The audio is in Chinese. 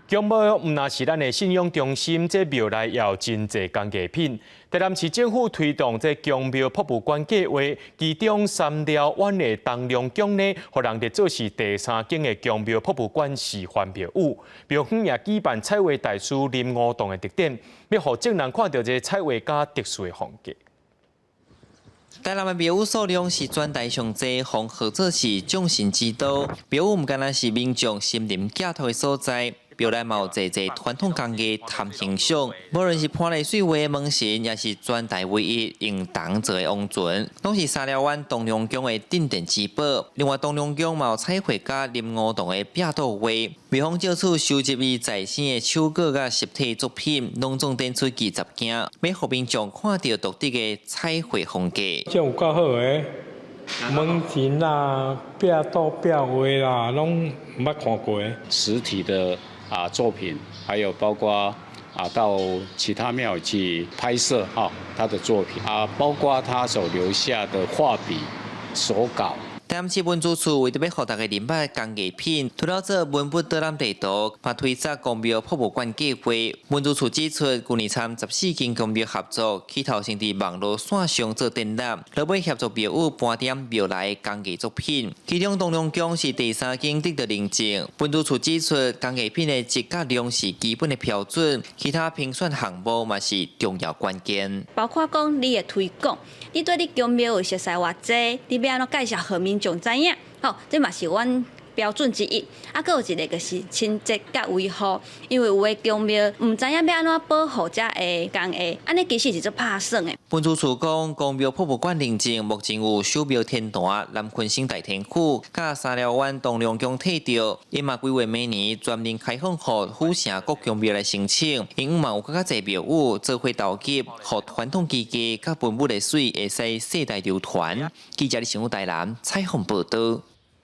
公庙唔那是咱的信仰中心，这庙内也有真侪工艺品。台南市政府推动这公庙博物馆计划，其中3条湾的东龙宫呢，互人哋做是第3间的公庙博物馆示范庙宇。庙方也举办彩绘大师林梧洞的特点，要互众人看到这彩绘家特殊的风格。 台南的庙宇数量是全台上济，奉号做是众神之都。庙宇唔单单是民众心灵寄托的所在，庙内嘛有济传统工艺谈形象。无论是潘丽水画的门神，也是全台唯一用铜做的王船，拢是沙寮湾东龙宫的镇店之宝。另外，东龙宫嘛有彩绘家林梧洞的壁刀画。 庙方借此收集伊在生的手稿甲实体作品，隆重展出20件，要互民众看到独特的彩绘风格。这有够好诶，门神啦、壁刀、壁画啦，拢毋捌看过。实体的作品，还有包括到其他庙去拍摄他的作品包括他所留下的画笔、手稿。 台南市文资处为着要互大家明白工艺品，除了做文物导览地图，嘛推出公庙博物馆计划。文资处指出，去年参14间公庙合作，起头先伫网络线上做展览，落尾协助庙宇搬点庙内工艺作品。其中东龙宫是第3间得到认证。文资处指出，工艺品的质甲量是基本的标准，其他评选项目嘛是重要关键。包括讲你的推广，你对你公庙有熟悉偌济，你要安怎介绍互民众知影？吼，这嘛是阮标准之一。佫有一个就是清洁甲维护，因为有的公庙唔知影要安怎保护遮的工艺，安尼其实是做拍算的。文资处讲，公庙博物馆认证目前有守庙天坛、南昆省大天府、甲沙寮湾东龙宫退掉，伊嘛规划明年专门开放予府城各公庙来申请，因嘛有更加侪庙宇做伙投入，互传统技艺甲文物的水会使世代流传。记者李成武台南采访报道。